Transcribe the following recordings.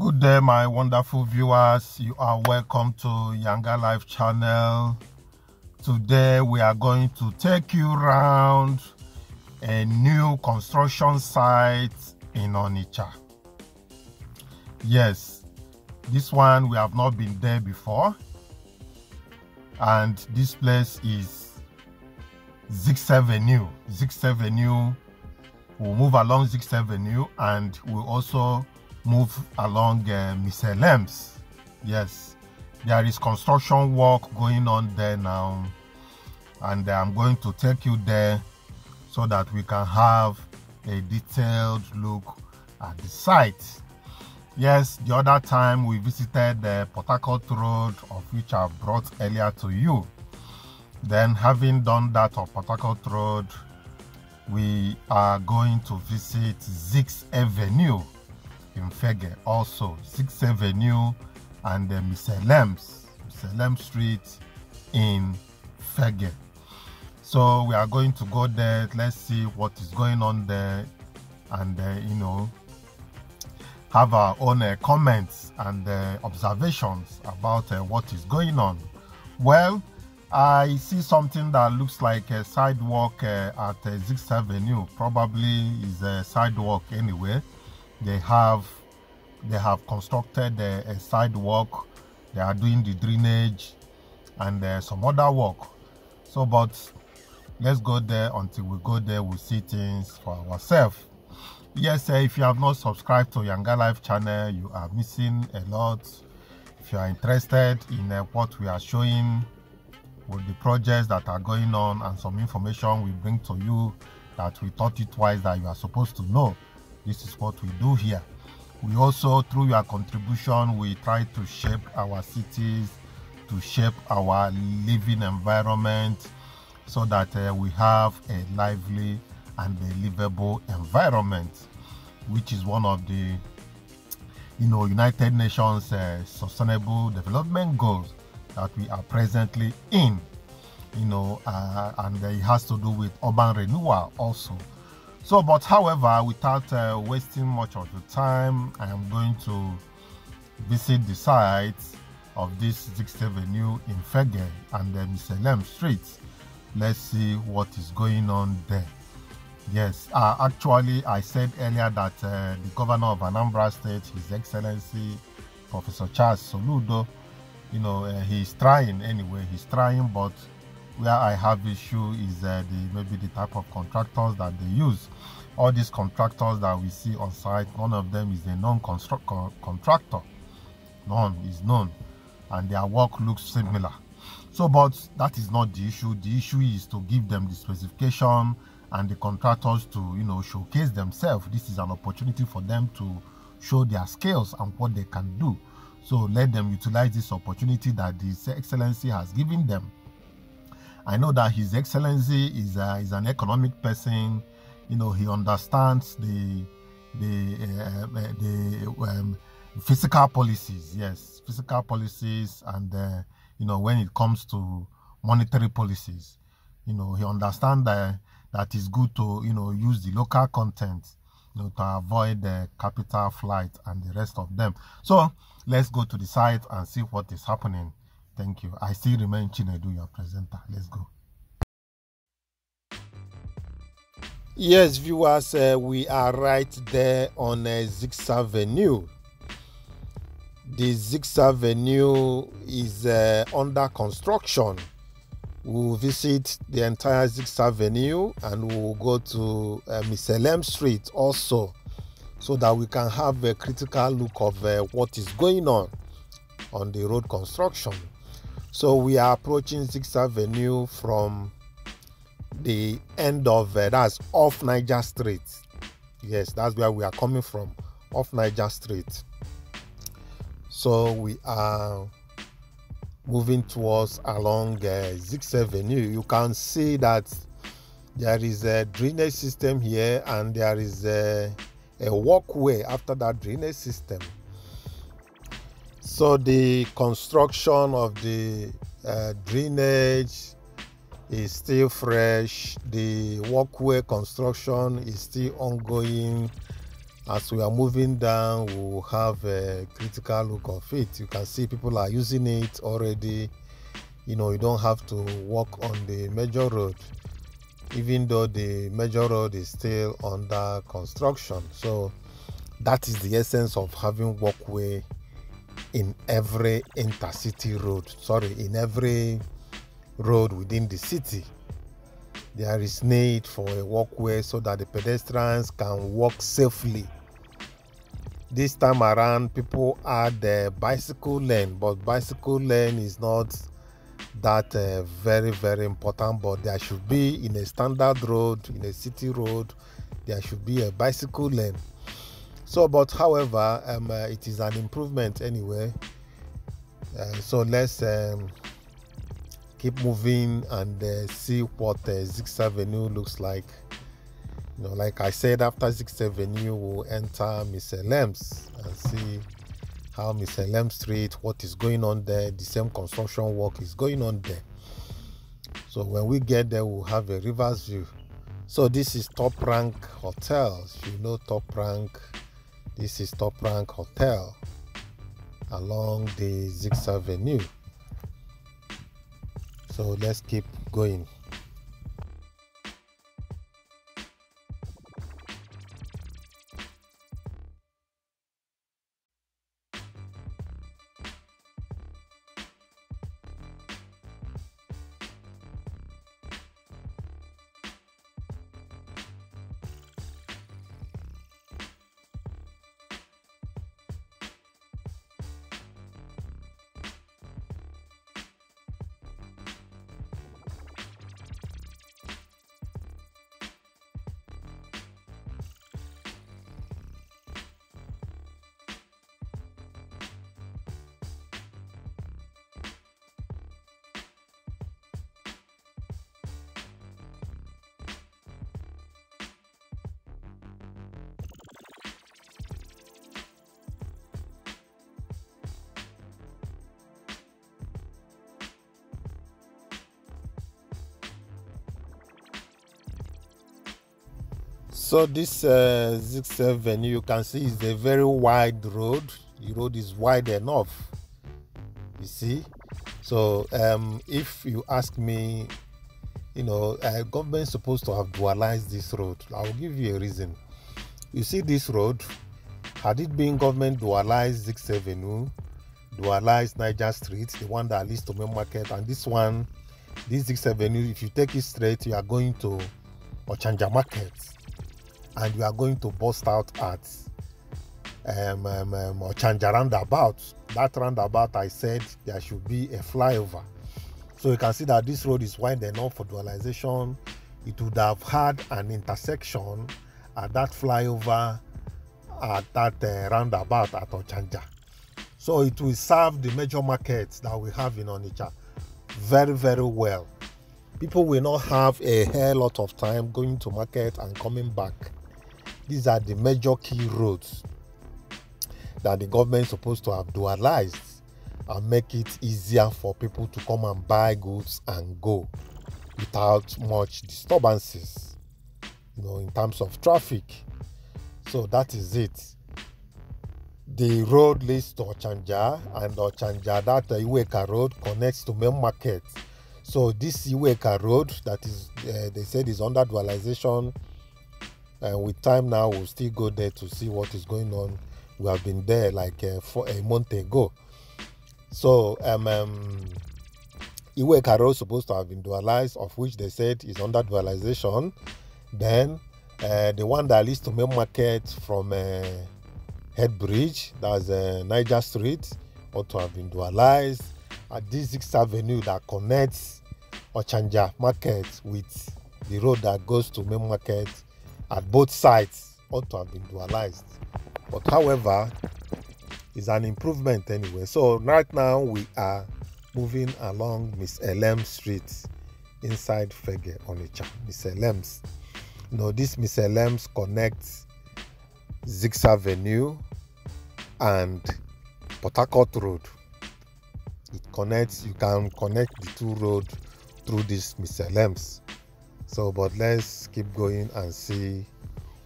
Good day, my wonderful viewers. You are welcome to YangaLife channel. Today we are going to take you around a new construction site in Onitsha. Yes, this one we have not been there before, and this place is Ziks Avenue. Ziks Avenue. We'll move along Ziks Avenue, and we'll also move along Miscellaneous. Yes, there is construction work going on there now, and I'm going to take you there so that we can have a detailed look at the site. Yes, the other time we visited the Port Harcourt Road, of which I brought earlier to you. Then, having done that of Port Harcourt Road, we are going to visit Ziks Avenue in Fegge, also Ziks Avenue and the Miscellaneous Street in Fegge. So we are going to go there. Let's see what is going on there, and have our own comments and observations about what is going on. Well, I see something that looks like a sidewalk at Ziks Avenue. Probably is a sidewalk anyway. They have constructed a sidewalk. They are doing the drainage and some other work. So, but let's go there. Until we go there, we'll see things for ourselves. Yes, if you have not subscribed to YangaLife channel, you are missing a lot. If you are interested in what we are showing with the projects that are going on and some information we bring to you that we thought it wise that you are supposed to know, this is what we do here. We also, through your contribution, we try to shape our cities, to shape our living environment, so that we have a lively and a livable environment, which is one of the United Nations Sustainable Development Goals that we are presently in, and it has to do with urban renewal also. So, but however, without wasting much of the time, I am going to visit the site of this Ziks Avenue in Fegge and the Miscellaneous Street. Let's see what is going on there. Yes, actually, I said earlier that the governor of Anambra State, His Excellency Professor Charles Soludo, he's trying anyway. He's trying, but where I have issue is maybe the type of contractors that they use. All these contractors that we see on site, none of them is a non-contractor. None is known, and their work looks similar. So, but that is not the issue. The issue is to give them the specification and the contractors to showcase themselves. This is an opportunity for them to show their skills and what they can do. So let them utilize this opportunity that His Excellency has given them. I know that His Excellency is an economic person. He understands the fiscal policies. Yes, fiscal policies, and when it comes to monetary policies, he understands that it's good to use the local content to avoid the capital flight and the rest of them. So let's go to the site and see what is happening. Thank you. I still remain Chinedu, your presenter. Let's go. Yes, viewers, we are right there on Ziks Avenue. The Ziks Avenue is under construction. We'll visit the entire Ziks Avenue, and we'll go to Miscellaneous Street also, so that we can have a critical look of what is going on the road construction. So we are approaching Ziks Avenue from the end of that's off Niger Street. Yes, that's where we are coming from, off Niger Street. So we are moving towards along Ziks Avenue. You can see that there is a drainage system here, and there is a walkway after that drainage system. So the construction of the drainage is still fresh. The walkway construction is still ongoing. As we are moving down, we'll have a critical look of it. You can see people are using it already. You know, you don't have to walk on the major road, even though the major road is still under construction. So that is the essence of having walkway in every intercity road. In every road within the city. There is need for a walkway so that the pedestrians can walk safely. This time around, people add the bicycle lane, but bicycle lane is not that very, very important. But there should be, in a standard road, in a city road, there should be a bicycle lane. So, but however, it is an improvement anyway. So let's keep moving and see what Ziks Avenue looks like. You know, like I said, after Ziks Avenue, we'll enter Mr. Lems and see how Mr. Lems Street, what is going on there. The same construction work is going on there. So when we get there, we'll have a reverse view. So this is Top Rank Hotel. You know Top Rank. This is Top Rank Hotel along the Ziks Avenue. So let's keep going. So this Ziks Avenue, you can see, is a very wide road. The road is wide enough, you see. So if you ask me, you know, government is supposed to have dualized this road. I will give you a reason. You see this road, had it been government dualized Ziks Avenue, dualized Niger Street, the one that leads to Main Market, and this one, this Ziks Avenue, if you take it straight, you are going to Ochanja Market. And you are going to bust out at Ochanja roundabout. That roundabout, I said there should be a flyover. So you can see that this road is wide enough for dualization. It would have had an intersection at that flyover at that roundabout at Ochanja. So it will serve the major markets that we have in Onitsha very, very well. People will not have a hell lot of time going to market and coming back. These are the major key roads that the government is supposed to have dualized and make it easier for people to come and buy goods and go without much disturbances, you know, in terms of traffic. So that is it. The road leads to Ochanja, and Ochanja, that Iweka road, connects to Main Market. So this Iweka road that is, they said, is under dualization. And with time now, we'll still go there to see what is going on. We have been there like for a month ago. So Iweka road is supposed to have been dualized, of which they said is under dualization. Then the one that leads to Main Market from Head Bridge, that's Niger Street, ought to have been dualized. At this Ziks Avenue that connects Ochanja Market with the road that goes to Main Market, at both sides ought to have been dualized. But however, it's an improvement anyway. So right now we are moving along Miss Elem Street inside Fegge, Onitsha. Miss Elem's. You know, this Miss Elem's connects Ziks Avenue and Port Harcourt Road. It connects, you can connect the two roads through this Miss Elem's. So, but let's keep going and see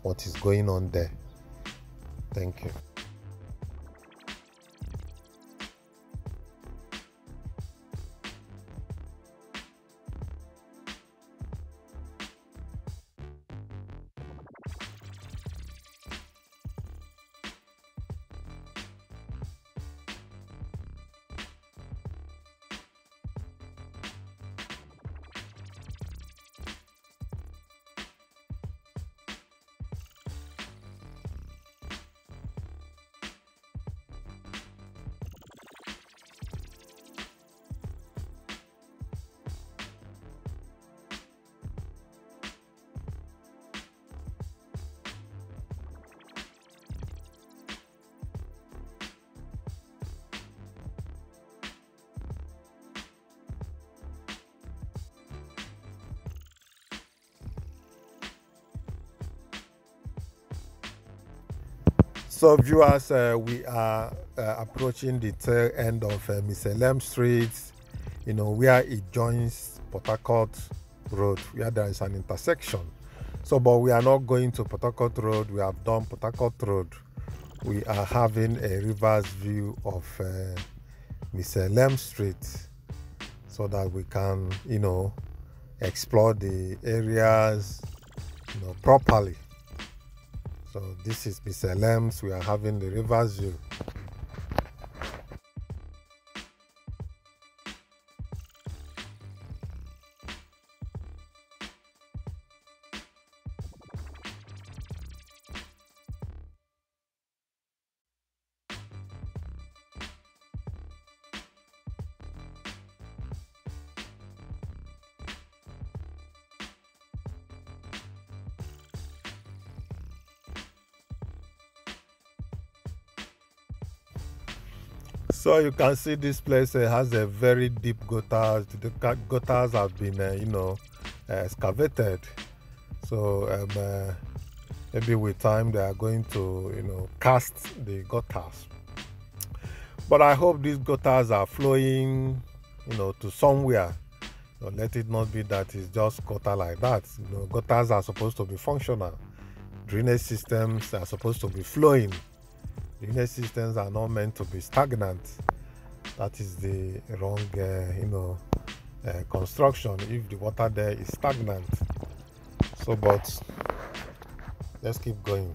what is going on there. Thank you. So viewers, we are approaching the tail end of Mr. Lem Street, where it joins Port Harcourt Road, where there is an intersection. So, but we are not going to Port Harcourt Road. We have done Port Harcourt Road. We are having a reverse view of Mr. Lem Street so that we can, explore the areas, properly. So this is Mr. Lem's. We are having the reverse view. So you can see this place has a very deep gutters. The gutters have been, excavated. So maybe with time they are going to, cast the gutters. But I hope these gutters are flowing, to somewhere. Let it not be that it's just gutter like that. Gutters are supposed to be functional. Drainage systems are supposed to be flowing. Drainage systems are not meant to be stagnant. That is the wrong, construction if the water there is stagnant. So, but let's keep going.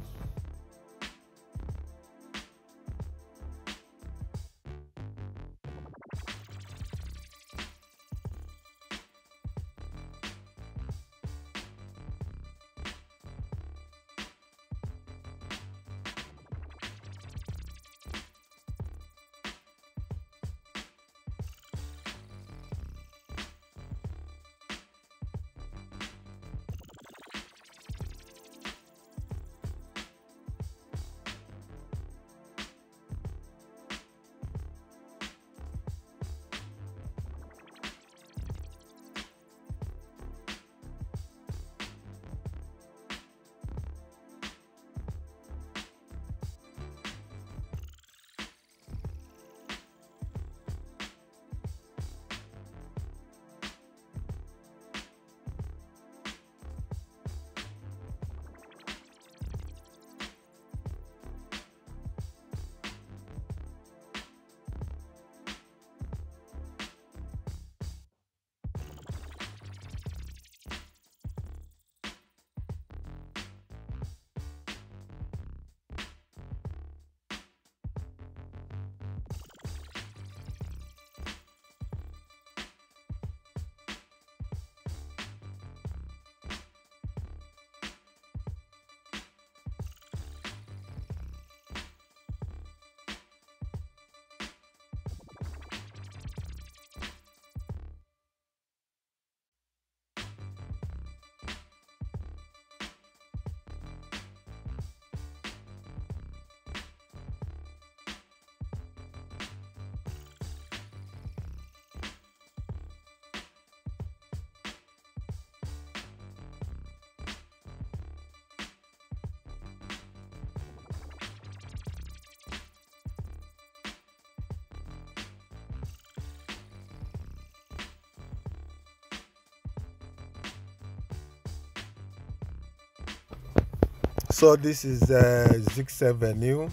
So this is Ziks Avenue.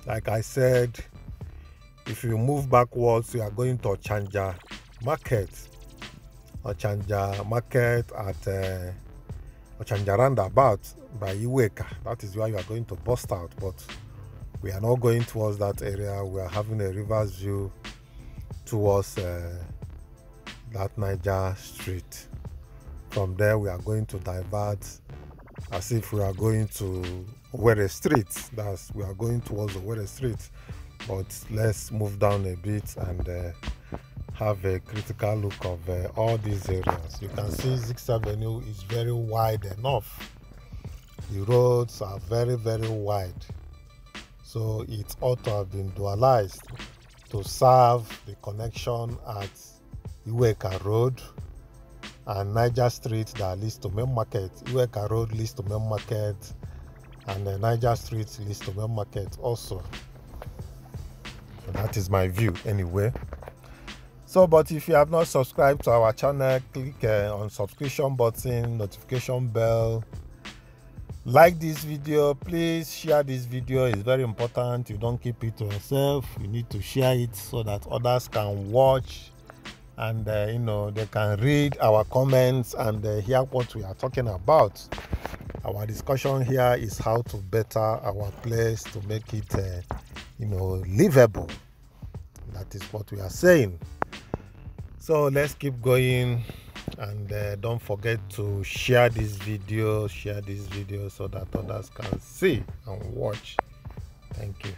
Like I said, if you move backwards, you are going to Ochanja Market. Ochanja Market at Ochanja Roundabout by Iweka. That is where you are going to bust out. But we are not going towards that area. We are having a reverse view towards that Niger Street. From there, we are going to divert as if we are going to Owerri Street. We are going towards Owerri Street. But let's move down a bit and have a critical look of all these areas. You can see Ziks Avenue is very wide enough. The roads are very, very wide. So it ought to have been dualized to serve the connection at Iweka Road and Niger Street that leads to Main Market. Iweka Road leads to Main Market, and the Niger Street leads to Main Market also. So that is my view anyway. So, but if you have not subscribed to our channel, click on subscription button, notification bell. Like this video, please share this video. It's very important. You don't keep it to yourself. You need to share it so that others can watch and they can read our comments and hear what we are talking about. Our discussion here is how to better our place to make it livable. That is what we are saying. So let's keep going, and don't forget to share this video so that others can see and watch. Thank you.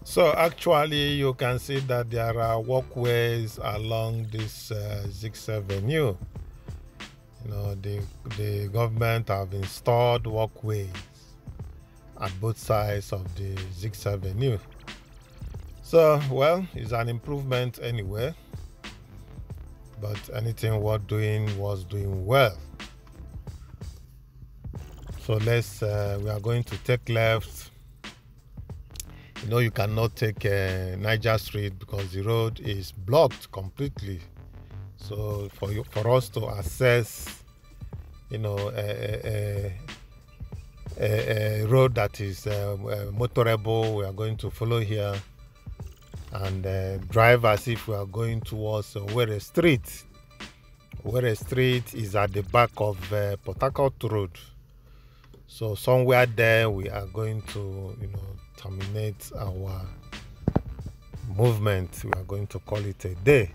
So actually you can see that there are walkways along this Ziks Avenue. The government have installed walkways at both sides of the Ziks Avenue. So, well, it's an improvement anyway, but anything worth doing was doing well. So we are going to take left. You cannot take Niger Street because the road is blocked completely. So for us to access, a road that is motorable, we are going to follow here and drive as if we are going towards Owerri Street. Owerri Street is at the back of Port Harcourt Road. So somewhere there we are going to, terminate our movement. We are going to call it a day.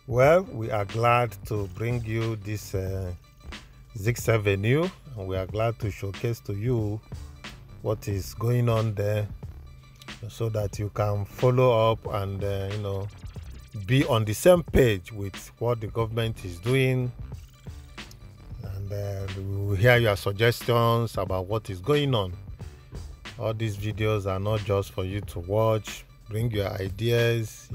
Well, we are glad to bring you this Ziks Avenue, and we are glad to showcase to you what is going on there. so that you can follow up and be on the same page with what the government is doing, and we will hear your suggestions about what is going on. All these videos are not just for you to watch. Bring your ideas,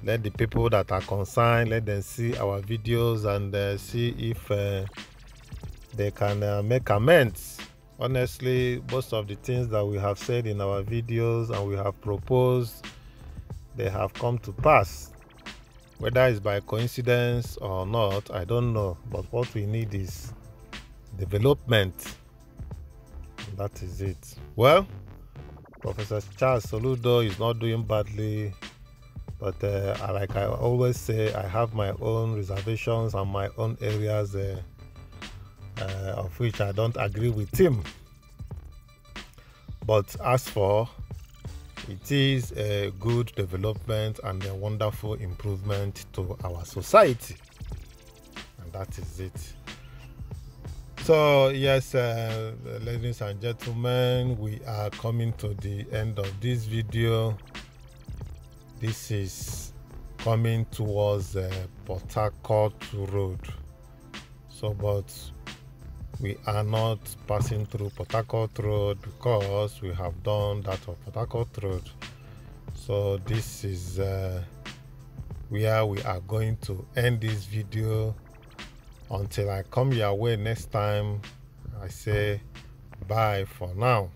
let the people that are concerned, let them see our videos and see if they can make amends. Honestly, most of the things that we have said in our videos and we have proposed, they have come to pass. Whether it's by coincidence or not, I don't know. But what we need is development. And that is it. Well, Professor Charles Soludo is not doing badly. But like I always say, I have my own reservations and my own areas of which I don't agree with him. But as for, it is a good development and a wonderful improvement to our society. And that is it. So yes, ladies and gentlemen, we are coming to the end of this video. This is coming towards Port Harcourt Road. So, but we are not passing through Port Harcourt Road because we have done that of Port Harcourt Road. So this is where we are going to end this video. Until I come your way next time, I say bye for now.